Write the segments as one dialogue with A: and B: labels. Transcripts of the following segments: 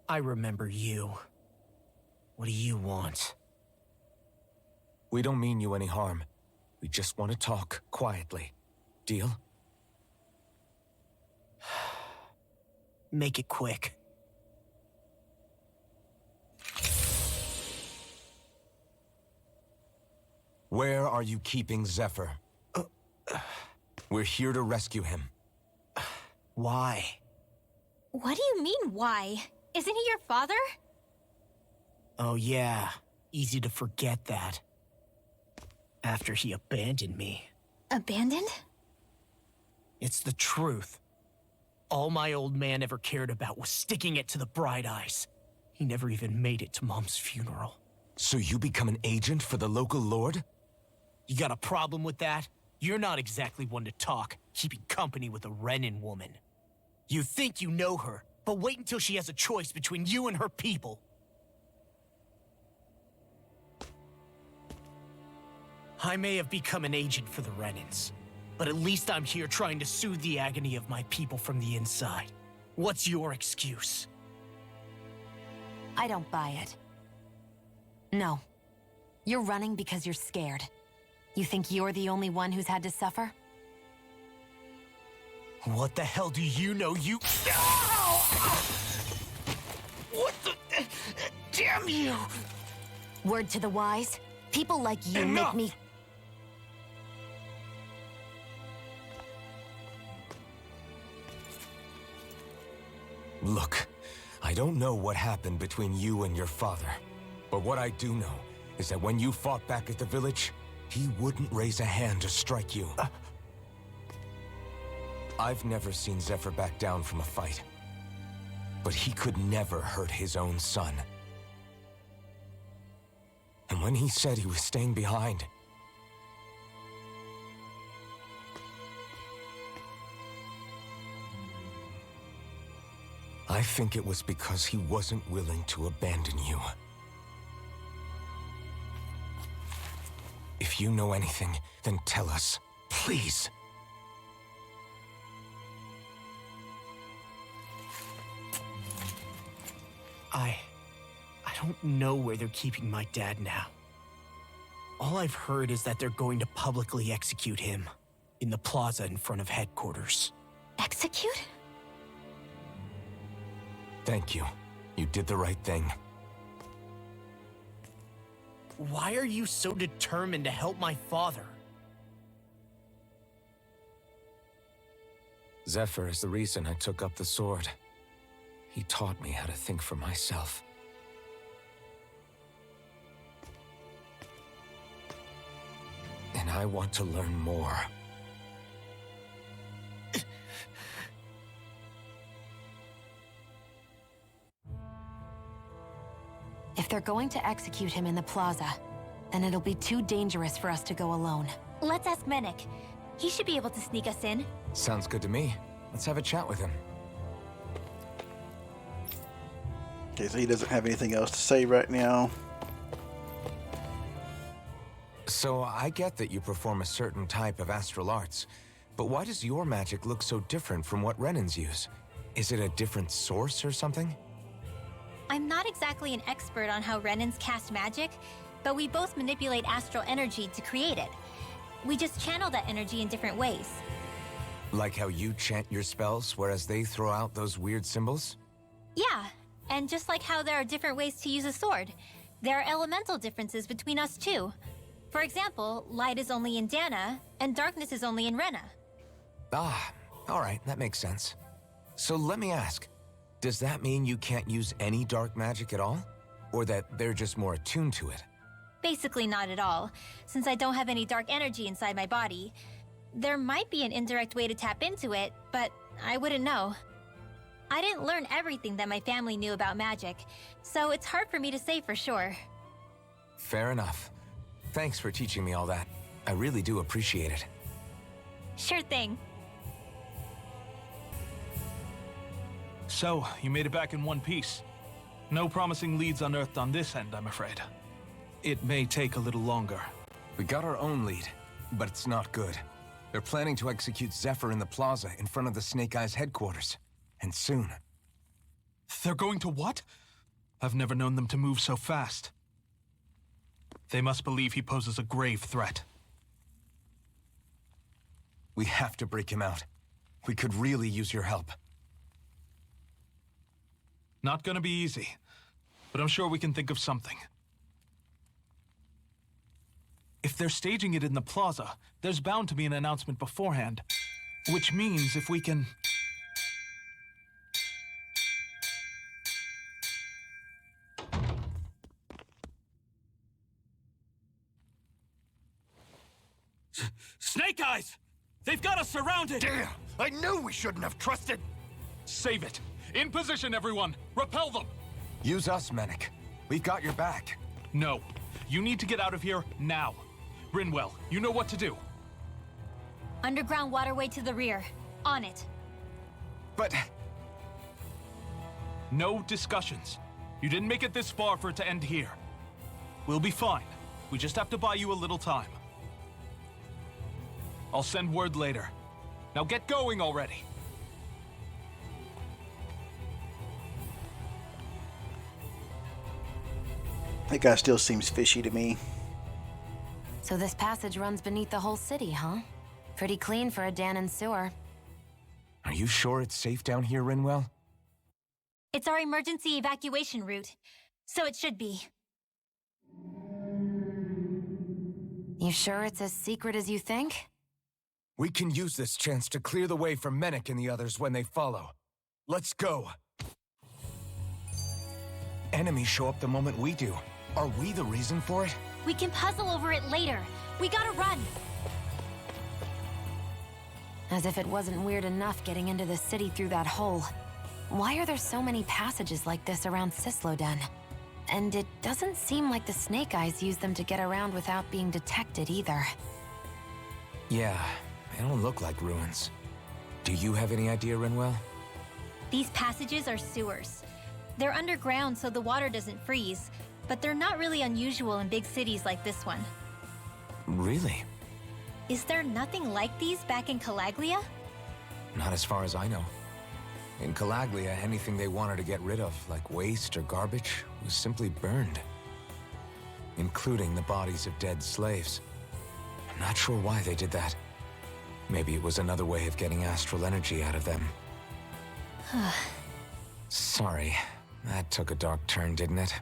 A: I remember you. What do you want?
B: We don't mean you any harm. We just want to talk quietly. Deal?
A: Make it quick.
B: Where are you keeping Zephyr? We're here to rescue him.
A: Why?
C: What do you mean, why? Isn't he your father?
A: Oh yeah, easy to forget that. After he abandoned me.
C: Abandoned?
A: It's the truth. All my old man ever cared about was sticking it to the Bright Eyes. He never even made it to Mom's funeral.
B: So you become an agent for the local lord?
A: You got a problem with that? You're not exactly one to talk, keeping company with a Renin woman. You think you know her, but wait until she has a choice between you and her people. I may have become an agent for the Renins, but at least I'm here trying to soothe the agony of my people from the inside. What's your excuse?
D: I don't buy it. No. You're running because you're scared. You think you're the only one who's had to suffer?
A: What the hell do you know, you... What the... Damn you!
D: Word to the wise, people like you
A: Enough!
D: make me...
B: Look, I don't know what happened between you and your father. But what I do know is that when you fought back at the village, he wouldn't raise a hand to strike you. I've never seen Zephyr back down from a fight. But he could never hurt his own son. And when he said he was staying behind, I think it was because he wasn't willing to abandon you. If you know anything, then tell us, please.
A: I don't know where they're keeping my dad now. All I've heard is that they're going to publicly execute him in the plaza in front of headquarters.
C: Execute?
B: Thank you. You did the right thing.
A: Why are you so determined to help my father?
B: Zephyr is the reason I took up the sword. He taught me how to think for myself. And I want to learn more.
D: If they're going to execute him in the plaza, then it'll be too dangerous for us to go alone.
C: Let's ask Menik. He should be able to sneak us in.
B: Sounds good to me. Let's have a chat with him.
E: Okay, so he doesn't have anything else to say right now.
B: So I get that you perform a certain type of astral arts, but why does your magic look so different from what Renins use? Is it a different source or something?
C: I'm not exactly an expert on how Renins cast magic, but we both manipulate astral energy to create it. We just channel that energy in different ways.
B: Like how you chant your spells, whereas they throw out those weird symbols?
C: Yeah, and just like how there are different ways to use a sword, there are elemental differences between us too. For example, light is only in Dana, and darkness is only in Rena.
B: Ah, alright, that makes sense. So let me ask, does that mean you can't use any dark magic at all? Or that they're just more attuned to it?
C: Basically not at all, since I don't have any dark energy inside my body. There might be an indirect way to tap into it, but I wouldn't know. I didn't learn everything that my family knew about magic, so it's hard for me to say for sure.
B: Fair enough. Thanks for teaching me all that. I really do appreciate it.
C: Sure thing.
F: So, you made it back in one piece. No promising leads unearthed on this end, I'm afraid. It may take a little longer.
B: We got our own lead, but it's not good. They're planning to execute Zephyr in the plaza in front of the Snake Eyes headquarters. And soon.
F: They're going to what? I've never known them to move so fast. They must believe he poses a grave threat.
B: We have to break him out. We could really use your help.
F: Not gonna be easy, but I'm sure we can think of something. If they're staging it in the plaza, there's bound to be an announcement beforehand. Which means if we can... Snake Eyes! They've got us surrounded!
B: Damn! I knew we shouldn't have trusted!
F: Save it! In position, everyone! Repel them!
B: Use us, Mennick. We've got your back.
F: No. You need to get out of here now. Rinwell, you know what to do.
C: Underground waterway to the rear. On it.
B: But...
F: No discussions. You didn't make it this far for it to end here. We'll be fine. We just have to buy you a little time. I'll send word later. Now get going already.
E: That guy still seems fishy to me.
D: So this passage runs beneath the whole city, huh? Pretty clean for a Danon sewer.
B: Are you sure it's safe down here, Rinwell?
C: It's our emergency evacuation route, so it should be.
D: You sure it's as secret as you think?
B: We can use this chance to clear the way for Mennick and the others when they follow. Let's go. Enemies show up the moment we do. Are we the reason for it?
C: We can puzzle over it later. We gotta run.
D: As if it wasn't weird enough getting into the city through that hole. Why are there so many passages like this around Sisloden? And it doesn't seem like the Snake Eyes use them to get around without being detected either.
B: Yeah, they don't look like ruins. Do you have any idea, Rinwell?
C: These passages are sewers. They're underground so the water doesn't freeze, but they're not really unusual in big cities like this one.
B: Really?
C: Is there nothing like these back in Calaglia?
B: Not as far as I know. In Calaglia, anything they wanted to get rid of, like waste or garbage, was simply burned. Including the bodies of dead slaves. I'm not sure why they did that. Maybe it was another way of getting astral energy out of them. Sorry, that took a dark turn, didn't it?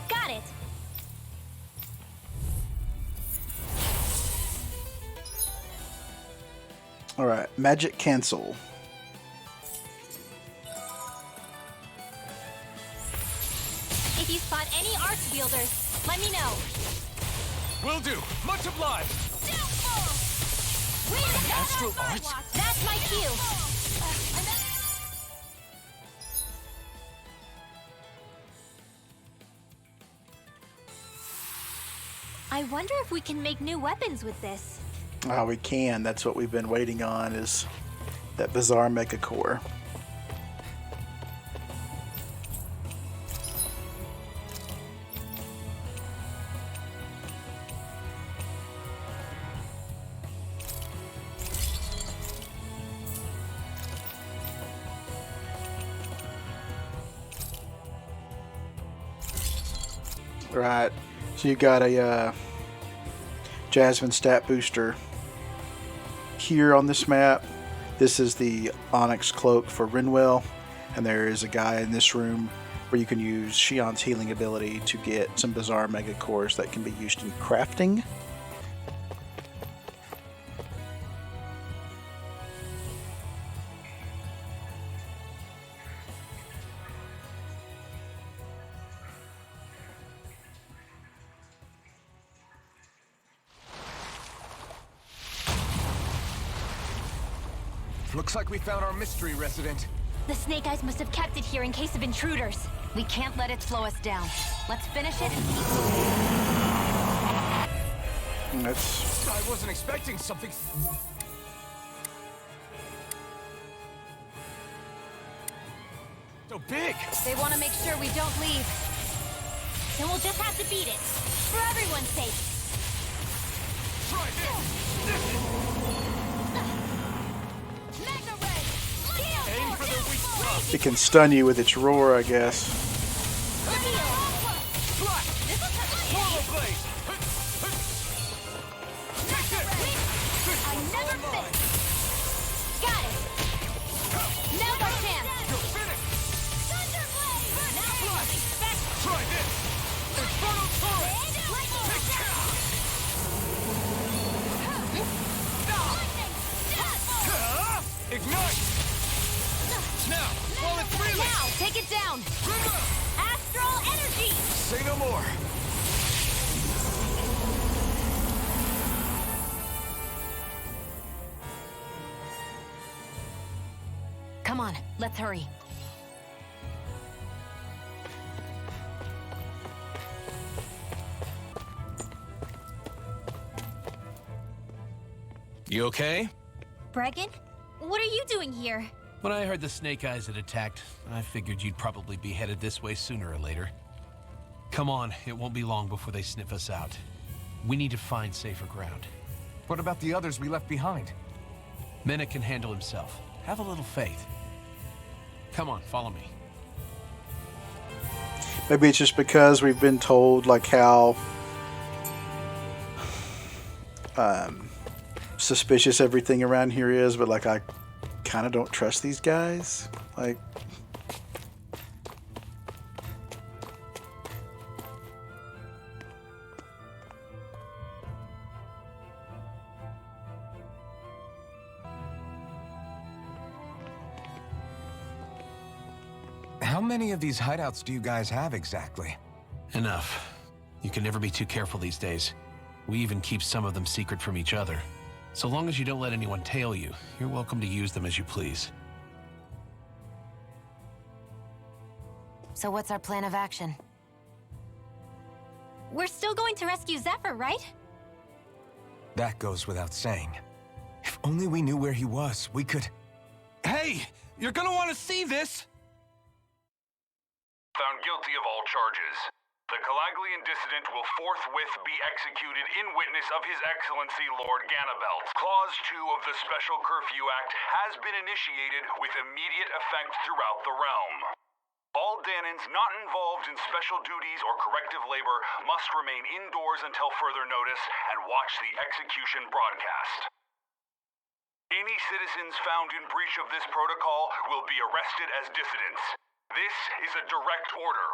C: Got it!
E: Alright, magic cancel.
C: If you spot any arch wielders, let me know.
B: Will do! Much obliged!
C: Astral
B: arts?
C: That's my cue. I wonder if we can make new weapons with this.
E: Oh, we can. That's what we've been waiting on, is that bizarre mecha core. Right. So you got a Jasmine stat booster here on this map. This is the Onyx Cloak for Rinwell, and there is a guy in this room where you can use Shion's healing ability to get some bizarre mega cores that can be used in crafting.
B: Looks like we found our mystery resident.
C: The Snake Eyes must have kept it here in case of intruders.
D: We can't let it slow us down. Let's finish it and keep moving.
E: That's...
B: I wasn't expecting something so big.
D: They want to make sure we don't leave.
C: Then we'll just have to beat it. For everyone's sake.
E: It can stun you with its roar, I guess.
B: Ignite! Now, while it's reeling!
D: Now, take it down! Astral energy!
B: Say no more!
D: Come on, let's hurry.
G: You okay?
C: Bregan? What are you doing here?
G: When I heard the Snake Eyes had attacked, I figured you'd probably be headed this way sooner or later. Come on, it won't be long before they sniff us out. We need to find safer ground.
B: What about the others we left behind?
G: Mena can handle himself. Have a little faith. Come on, follow me.
E: Maybe it's just because we've been told like how suspicious everything around here is, but like I kind of don't trust these guys. Like,
B: how many of these hideouts do you guys have exactly?
G: Enough. You can never be too careful these days. We even keep some of them secret from each other. So long as you don't let anyone tail you, you're welcome to use them as you please.
D: So what's our plan of action?
C: We're still going to rescue Zephyr, right?
B: That goes without saying. If only we knew where he was, we could...
F: Hey! You're gonna want to see this!
H: Found guilty of all charges. The Calaglian dissident will forthwith be executed in witness of His Excellency Lord Ganabelt. Clause 2 of the Special Curfew Act has been initiated with immediate effect throughout the realm. All Danans not involved in special duties or corrective labor must remain indoors until further notice and watch the execution broadcast. Any citizens found in breach of this protocol will be arrested as dissidents. This is a direct order.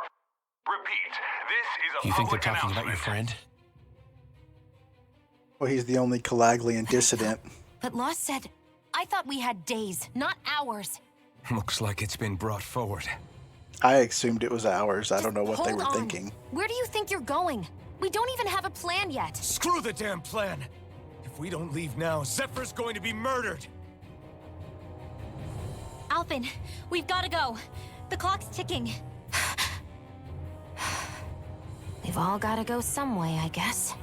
H: Repeat, this is a
G: You think they're
H: public
G: talking about your
H: announcement.
G: friend?
E: well, he's the only Calaglian dissident.
D: But Law said... I thought we had days, not hours.
B: Looks like it's been brought forward.
E: I assumed it was ours. I don't know what they
D: Hold
E: were
D: on.
E: thinking.
D: Where do you think you're going? We don't even have a plan yet.
I: Screw the damn plan! If we don't leave now, Zephyr's going to be murdered!
C: Alphen, we've got to go. The clock's ticking.
D: We've all got to go some way, I guess.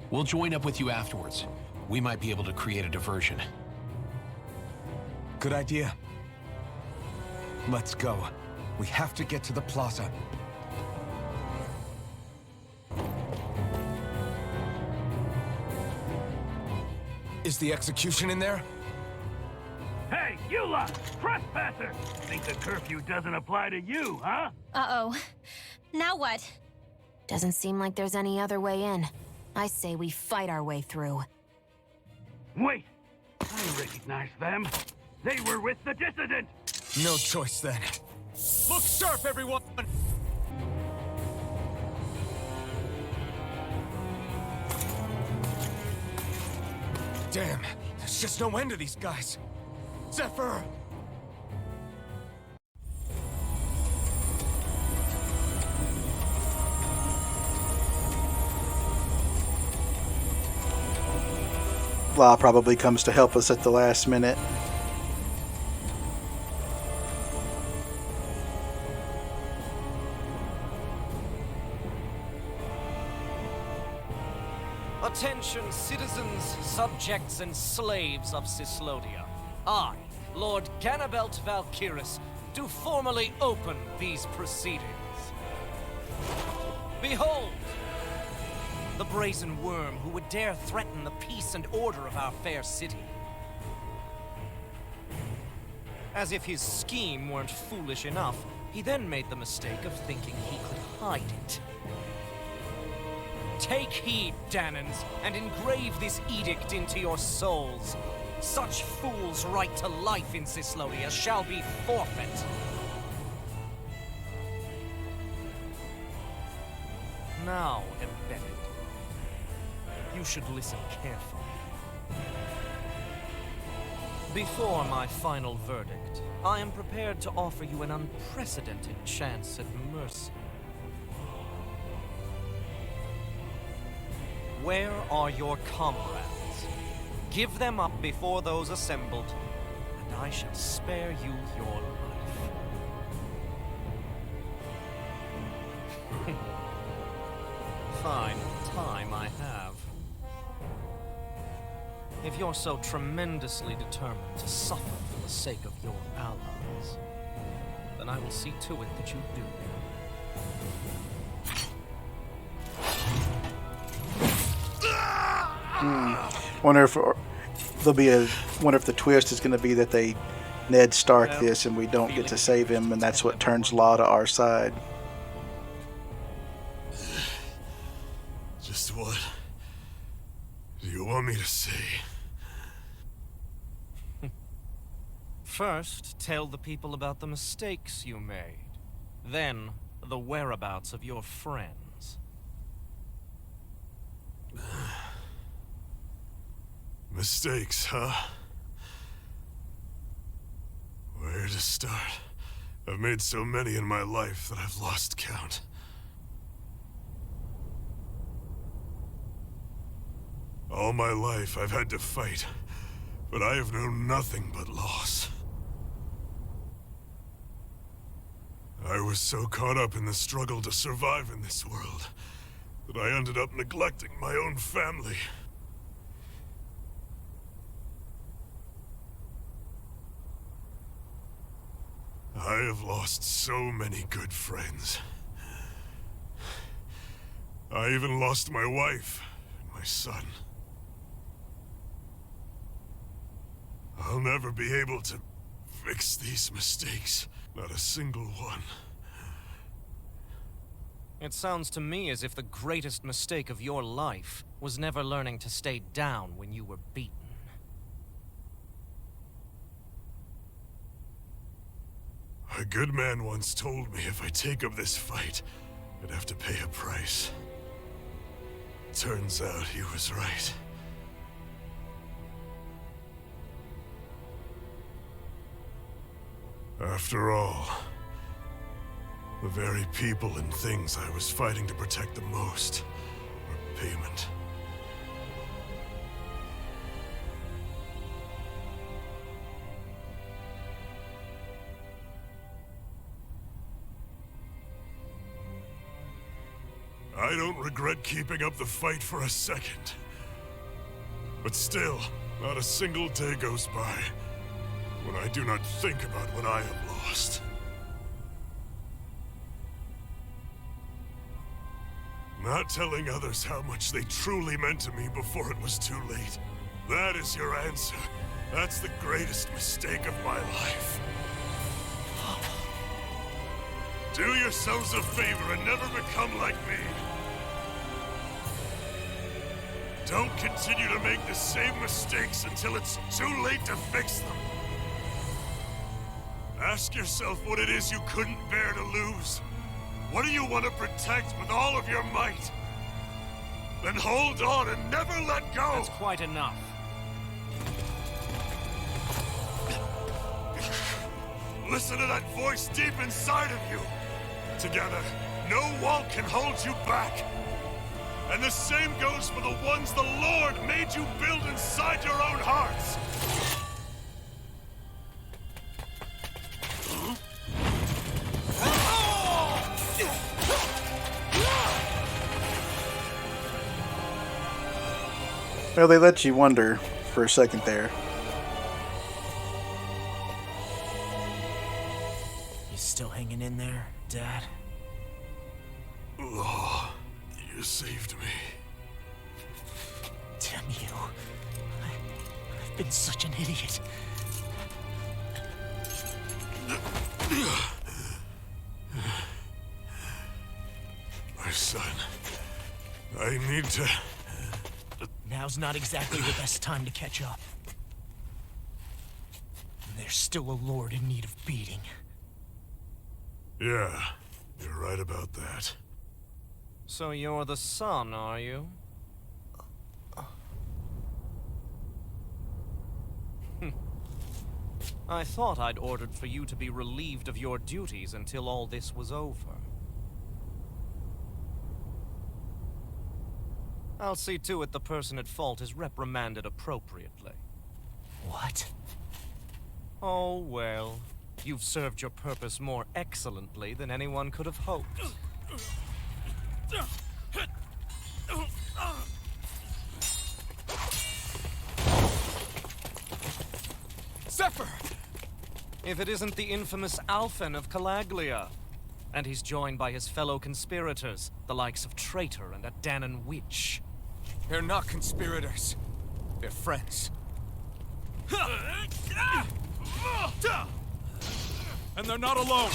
G: We'll join up with you afterwards. We might be able to create a diversion.
B: Good idea. Let's go. We have to get to the plaza.
I: Is the execution in there?
J: Hey, you lot! Trespasser! Think the curfew doesn't apply to you, huh?
C: Uh-oh. Now what?
D: Doesn't seem like there's any other way in. I say we fight our way through.
J: Wait! I recognize them. They were with the dissident!
I: No choice then. Look sharp, everyone! Damn, there's just no end to these guys. Zephyr!
E: Law probably comes to help us at the last minute.
K: Attention, citizens, subjects, and slaves of Cyslodia. I, Lord Ganabelt Valkyris, do formally open these proceedings. Behold! The brazen worm who would dare threaten the peace and order of our fair city. As if his scheme weren't foolish enough, he then made the mistake of thinking he could hide it. Take heed, Danans, and engrave this edict into your souls. Such fools' right to life in Cyslodia shall be forfeit. Now, embedded, you should listen carefully. Before my final verdict, I am prepared to offer you an unprecedented chance at mercy. Where are your comrades? Give them up before those assembled, and I shall spare you your life. Fine time I have. If you're so tremendously determined to suffer for the sake of your allies, then I will see to it that you do.
E: Wonder if there'll be a. Wonder if the twist is going to be that they Ned Stark this and we don't get to save him, and that's what turns Law to our side.
L: Just what do you want me to say?
K: First, tell the people about the mistakes you made. Then, the whereabouts of your friends.
L: Mistakes, huh? Where to start? I've made so many in my life that I've lost count. All my life I've had to fight, but I have known nothing but loss. I was so caught up in the struggle to survive in this world that I ended up neglecting my own family. I have lost so many good friends. I even lost my wife and my son. I'll never be able to fix these mistakes. Not a single one.
K: It sounds to me as if the greatest mistake of your life was never learning to stay down when you were beaten.
L: A good man once told me if I take up this fight, I'd have to pay a price. Turns out he was right. After all, the very people and things I was fighting to protect the most were payment. I don't regret keeping up the fight for a second. But still, not a single day goes by when I do not think about what I have lost. Not telling others how much they truly meant to me before it was too late. That is your answer. That's the greatest mistake of my life. Do yourselves a favor and never become like me. Don't continue to make the same mistakes until it's too late to fix them. Ask yourself what it is you couldn't bear to lose. What do you want to protect with all of your might? Then hold on and never let go!
K: That's quite enough.
L: Listen to that voice deep inside of you. Together, no wall can hold you back. And the same goes for the ones the Lord made you build inside your own hearts.
E: Well, they let you wonder for a second there.
A: You still hanging in there, Dad?
L: Oh, you saved me.
A: Damn you. I've been such an idiot.
L: My son, I need to...
A: Now's not exactly the best time to catch up. There's still a lord in need of beating.
L: Yeah, you're right about that.
K: So you're the son, are you? I thought I'd ordered for you to be relieved of your duties until all this was over. I'll see to it the person at fault is reprimanded appropriately.
A: What?
K: Oh, well. You've served your purpose more excellently than anyone could have hoped.
I: Zephyr!
K: If it isn't the infamous Alphen of Calaglia. And he's joined by his fellow conspirators, the likes of Traitor and a Danon Witch.
I: They're not conspirators. They're friends. And they're not alone.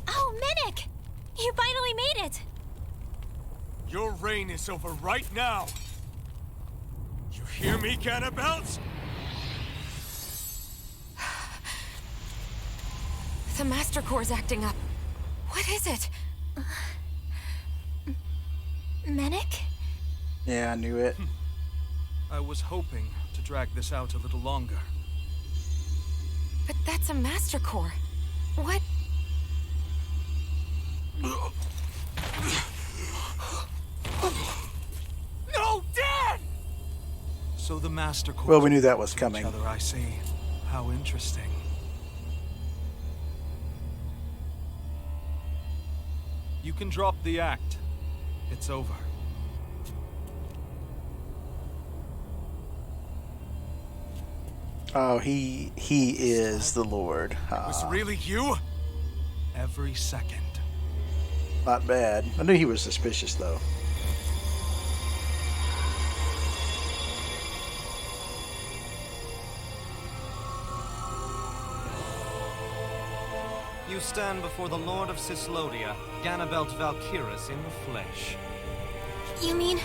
C: Oh, Minnick! You finally made it!
I: Your reign is over right now. You hear me, Cannibals?
D: The Master Core's acting up. What is it?
C: Minnick?
E: Yeah, I knew it.
F: I was hoping to drag this out a little longer.
D: But that's a Master Core. What?
I: No, Dad!
F: So the Master Core.
E: Well, we knew that was coming.
F: Each other, I see. How interesting. You can drop the act. It's over.
E: Oh, he is the Lord.
I: It was really you?
F: Every second.
E: Not bad. I knew he was suspicious, though.
K: You stand before the Lord of Cyslodia, Ganabelt Valkyris in the flesh.
C: You mean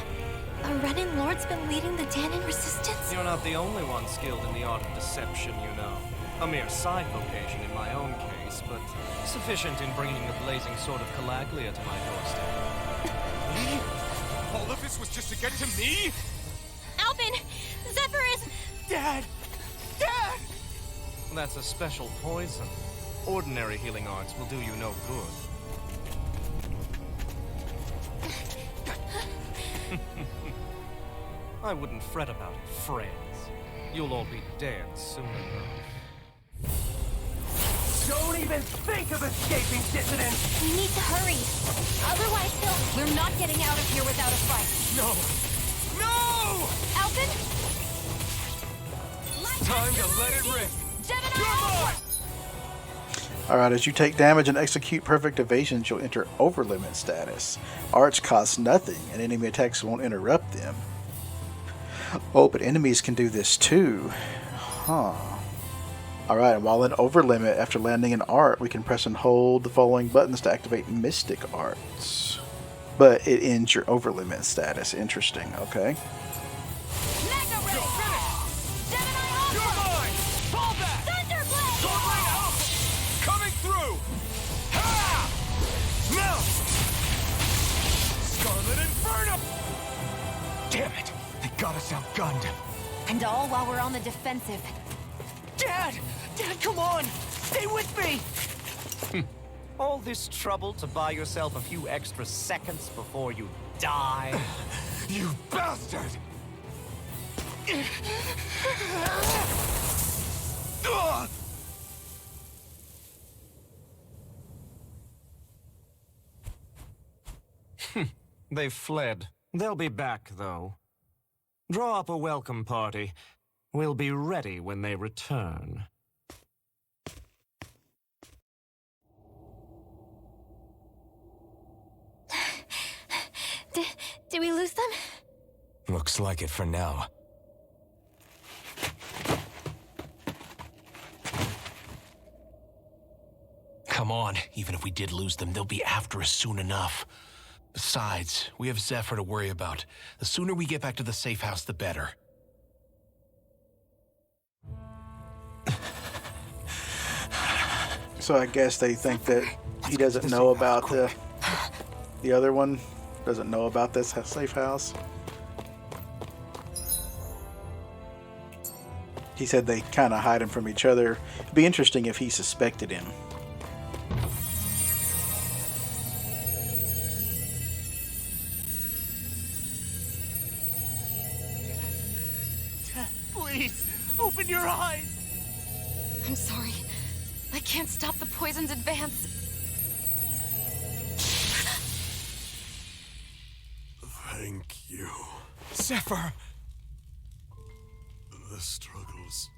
C: a Renin Lord's been leading the Danon resistance?
K: You're not the only one skilled in the art of deception, you know. A mere side vocation in my own case, but sufficient in bringing the blazing sword of Calaglia to my doorstep.
I: Me? All of this was just to get to me?
C: Alphen! Zephyr is...
I: Dad! Dad!
K: That's a special poison. Ordinary healing arts will do you no good. I wouldn't fret about it, friends. You'll all be dead soon enough.
J: Don't even think of escaping, dissidents!
C: We need to hurry. Otherwise,
D: We're not getting out of here without a fight.
I: No! No!
C: Alphen?
I: Time to let it rip! Come on!
E: Alright, as you take damage and execute perfect evasions, you'll enter overlimit status. Arts cost nothing, and enemy attacks won't interrupt them. Oh, but enemies can do this too. Huh. Alright, and while in overlimit, after landing an art, we can press and hold the following buttons to activate Mystic Arts. But it ends your overlimit status. Interesting, okay.
I: Damn it! They got us outgunned.
D: And all while we're on the defensive.
A: Dad! Dad, come on! Stay with me!
K: All this trouble to buy yourself a few extra seconds before you die?
I: You bastard!
K: They've fled. They'll be back, though. Draw up a welcome party. We'll be ready when they return.
C: Did we lose them?
B: Looks like it for now.
G: Come on, even if we did lose them, they'll be after us soon enough. Besides, we have Zephyr to worry about. The sooner we get back to the safe house, the better.
E: So I guess they think that he doesn't know about the other one. Doesn't know about this safe house. He said they kind of hide him from each other. It'd be interesting if he suspected him.
A: Dad, please, open your eyes!
D: I'm sorry. I can't stop the poison's advance.
L: Thank you.
A: Zephyr!
L: The struggle's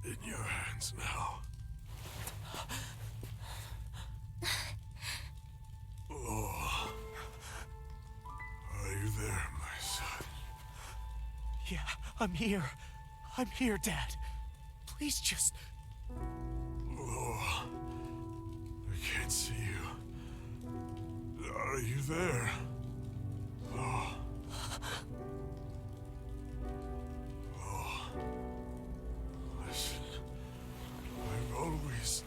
L: in your hands now. Oh. Are you there, my son?
A: Yeah, I'm here. I'm here, Dad. Please just...
L: Oh. I can't see you. Are you there? Oh. Oh. Listen. I've always...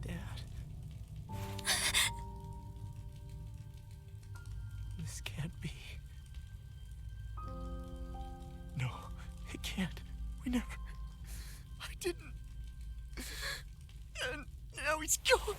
A: Dad. This can't be. No, it can't. We never... I didn't... And now he's gone.